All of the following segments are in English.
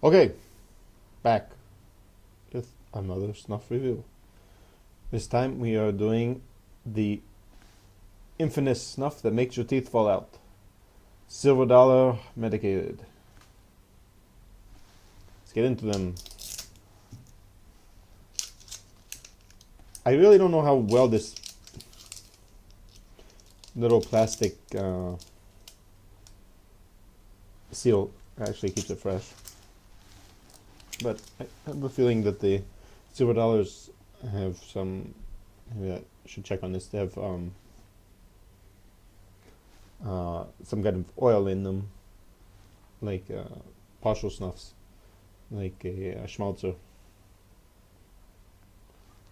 Okay, back with another snuff review. This time we are doing the infamous snuff that makes your teeth fall out. $0 Medicated. Let's get into them. I really don't know how well this little plastic seal actually keeps it fresh. But I have a feeling that the $0 have some. Maybe I should check on this. They have some kind of oil in them, like partial snuffs, like a schmaltzer,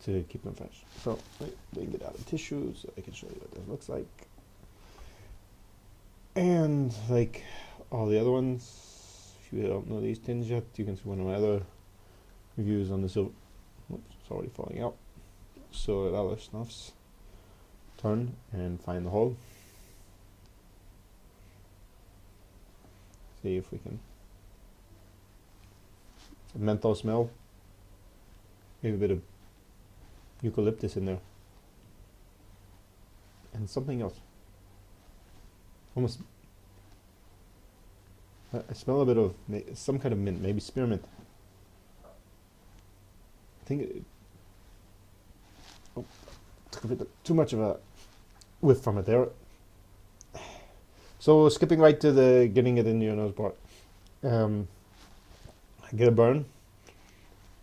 to keep them fresh. So let me get out a tissue so I can show you what this looks like. And like all the other ones, if you don't know these tins yet, you can see one of my other reviews on the silver. Oops, it's already falling out. $0 snuffs. Turn and find the hole. See if we can. A menthol smell. Maybe a bit of eucalyptus in there. And something else. Almost. I smell a bit of some kind of mint, maybe spearmint. I think took a bit too much of a whiff from it there. So skipping right to the getting it in your nose part. I get a burn.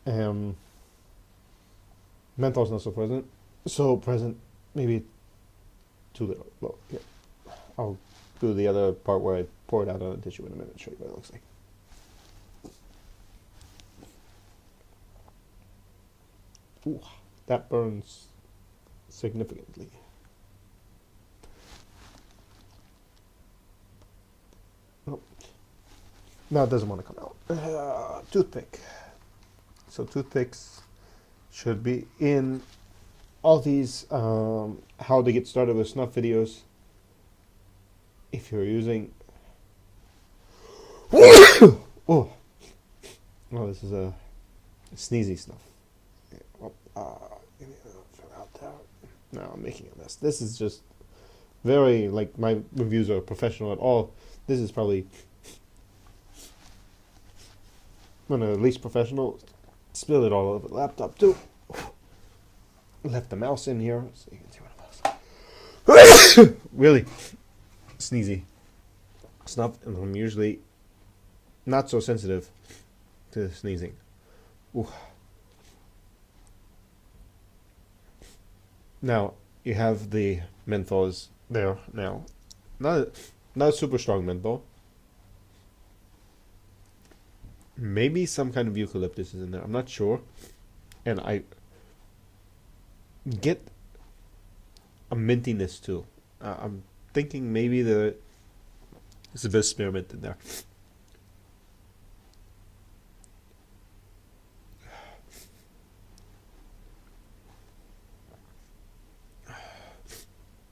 Menthol's not so present. Maybe too little. Well, yeah. I'll do the other part where I pour it out on a tissue in a minute and show you what it looks like. Ooh, that burns significantly. Oh. Now it doesn't want to come out. Toothpick. So toothpicks should be in all these how to get started with snuff videos. If you're using oh, this is a sneezy snuff. Now I'm making a mess. This is just very, like, my reviews are professional at all. This is probably one of the least professional. Spilled it all over the laptop too. Left the mouse in here so you can see what it was. Really sneezy snuff, and I'm usually not so sensitive to sneezing. Ooh. Now you have the menthols there. Now, not super strong menthol. Maybe some kind of eucalyptus is in there. I'm not sure, and I get a mintiness too. I'm thinking maybe there's a bit of spearmint in there.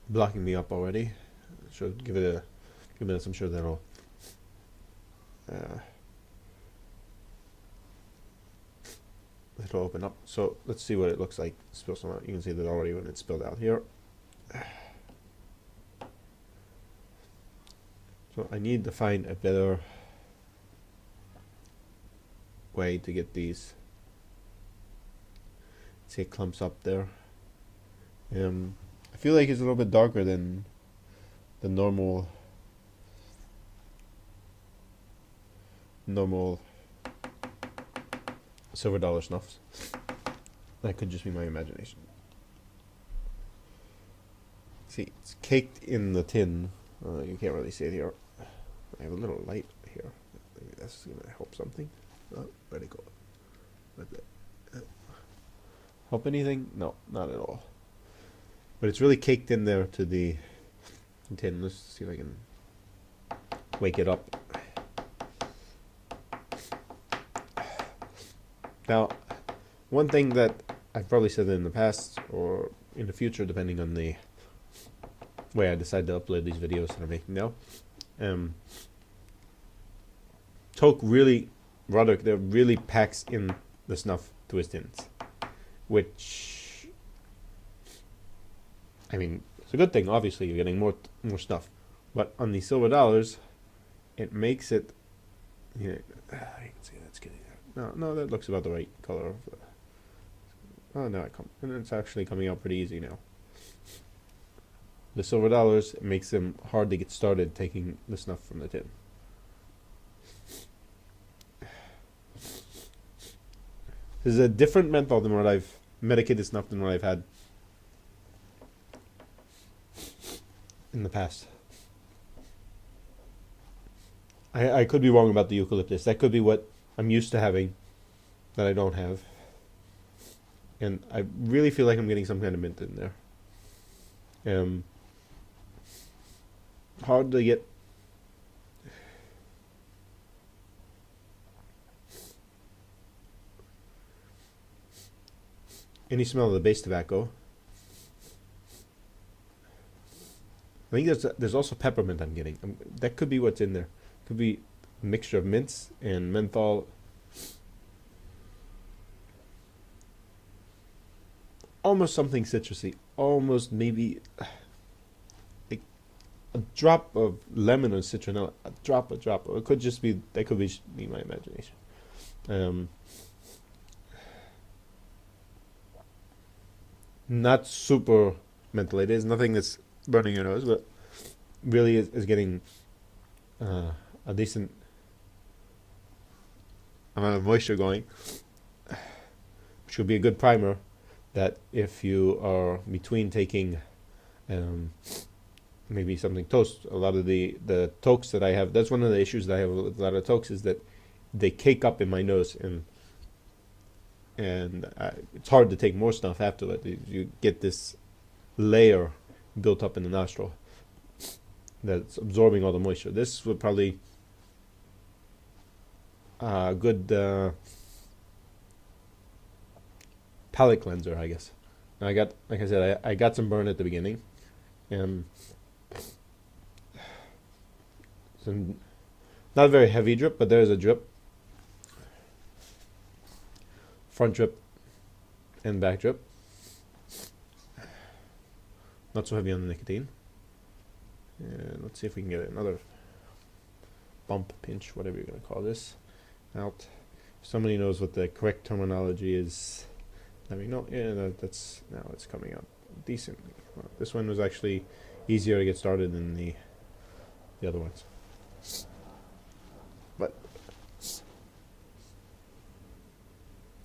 Blocking me up already. Should give it a few minutes. I'm sure that'll it'll open up. So let's see what it looks like. Spill some out. You can see that already when it's spilled out here. So I need to find a better way to get these. See, it clumps up there. I feel like it's a little bit darker than the normal $0 snuffs. That could just be my imagination. See, it's caked in the tin. You can't really see it here. I have a little light here. Maybe that's gonna help something. Oh, where'd it go? Help anything? No, not at all. But it's really caked in there to the tin. Let's see if I can wake it up. Now, one thing that I've probably said in the past or in the future, depending on the way I decide to upload these videos that I'm making now, Toke really Roderick there really packs in the snuff to his tins, which, I mean, it's a good thing. Obviously, you're getting more snuff, but on the silver dollars, it makes it. Yeah, you can see that's getting there. No, that looks about the right color. Oh no, and it's actually coming out pretty easy now. The silver dollars, it makes them hard to get started taking the snuff from the tin. This is a different menthol than what I've medicated snuff than what I've had in the past. I could be wrong about the eucalyptus. That could be what I'm used to having that I don't have. And I really feel like I'm getting some kind of mint in there. Hard to get. Any smell of the base tobacco. I think there's also peppermint I'm getting. That could be what's in there. Could be a mixture of mints and menthol. Almost something citrusy. Almost maybe like a drop of lemon or citronella. A drop. It could just be, that could be my imagination. Not super mentholated. There's nothing that's burning your nose, but really is getting a decent amount of moisture going, which would be a good primer that if you are between taking maybe something toast. A lot of the tokes that I have, that's one of the issues that I have with a lot of tokes, is that they cake up in my nose, and it's hard to take more stuff after that. You get this layer built up in the nostril that's absorbing all the moisture. This would probably a good palate cleanser, I guess. And I got, like I said, I got some burn at the beginning, and some not a very heavy drip, but there's a drip, front drip and back drip. Not so heavy on the nicotine. And let's see if we can get another bump, pinch, whatever you're going to call this, out. If somebody knows what the correct terminology is, let me know. Yeah, that's now it's coming out decently. Well, this one was actually easier to get started than the other ones. But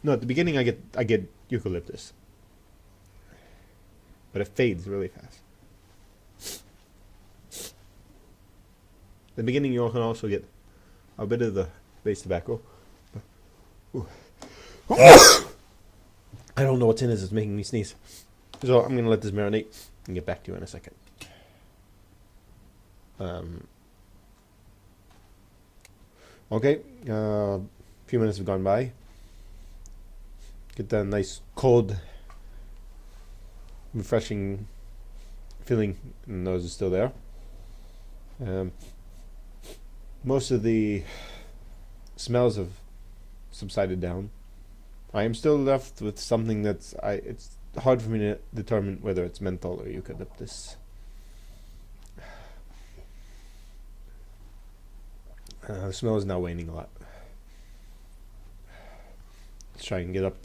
no, at the beginning I get eucalyptus, but it fades really fast. At the beginning you can also get a bit of the base tobacco. I don't know what's in this. It's making me sneeze. So I'm going to let this marinate and get back to you in a second. Okay, a few minutes have gone by. Get that nice cold, refreshing feeling in the nose is still there. Most of the smells have subsided down. I am still left with something it's hard for me to determine whether it's menthol or eucalyptus. The smell is now waning a lot. Let's try and get up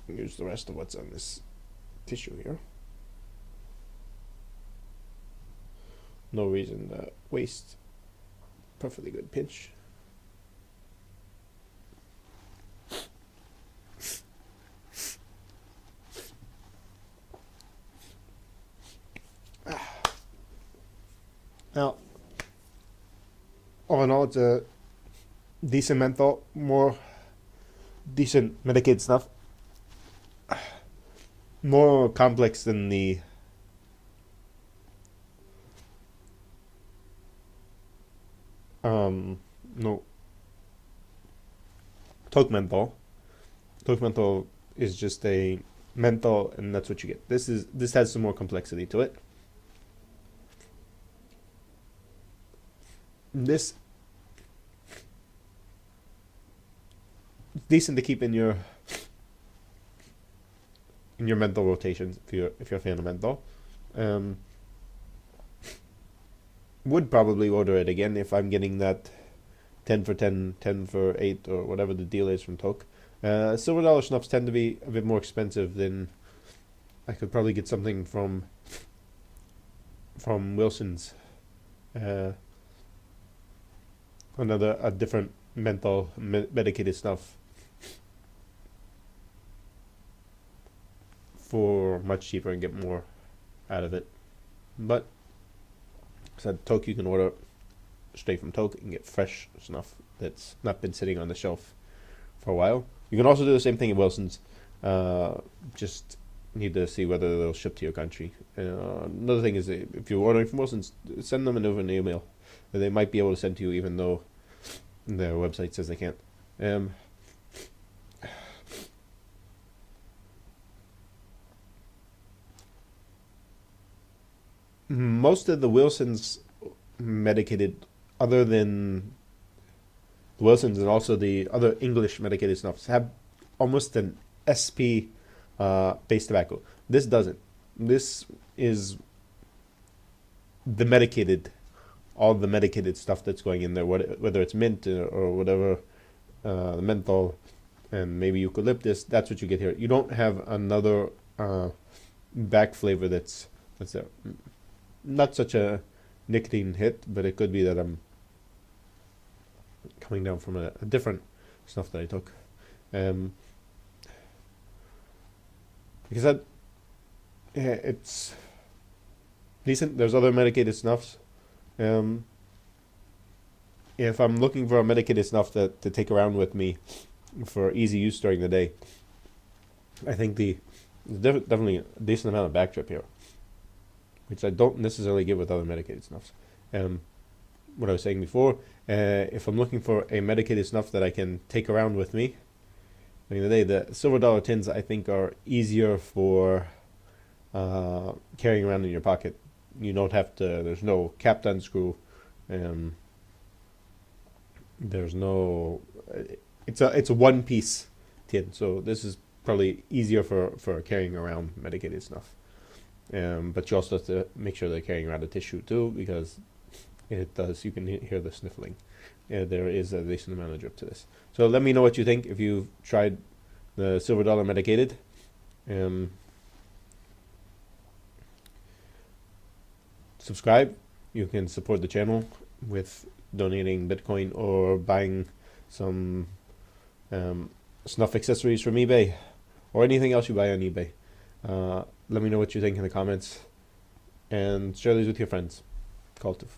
and use the rest of what's on this tissue here. No reason to waste perfectly good pinch. Now, all in all, it's a decent menthol, more decent medicated snuff, more complex than the Toke menthol. Toke menthol is just a menthol, and that's what you get. This has some more complexity to it. This decent to keep in your menthol rotations if you're a fan of menthol. Would probably order it again if I'm getting that 10 for 10, 10 for 8, or whatever the deal is from Toke. Silver dollar snuffs tend to be a bit more expensive than I could probably get something from Wilson's. A different menthol medicated snuff for much cheaper and get more out of it. But said Toke, you can order straight from Toke and get fresh snuff that's not been sitting on the shelf for a while. You can also do the same thing at Wilson's. Just need to see whether they'll ship to your country. Another thing is, if you're ordering from Wilson's, send them an email. They might be able to send to you, even though their website says they can't. Most of the Wilson's medicated, other than the Wilson's and also the other English medicated snuffs, have almost an SP based tobacco. This doesn't. This is the medicated, all the medicated stuff that's going in there, whether it's mint or whatever, menthol and maybe eucalyptus. That's what you get here. You don't have another back flavor that's there. Not such a nicotine hit, but it could be that I'm coming down from a different snuff that I took. Because it's decent. There's other medicated snuffs. If I'm looking for a medicated snuff to take around with me for easy use during the day, I think there's definitely a decent amount of back trip here, which I don't necessarily get with other medicated snuffs. What I was saying before, if I'm looking for a medicated snuff that I can take around with me during the day, the silver dollar tins I think are easier for carrying around in your pocket. You don't have to. There's no cap to unscrew. There's no. It's a one piece tin, so this is probably easier for carrying around medicated snuff. But you also have to make sure they're carrying around a tissue too, because it does. You can hear the sniffling. There is a decent amount of drip to this. So let me know what you think if you've tried the silver dollar medicated. Subscribe. You can support the channel with donating Bitcoin or buying some snuff accessories from eBay or anything else you buy on eBay. Let me know what you think in the comments and share these with your friends. Cultive.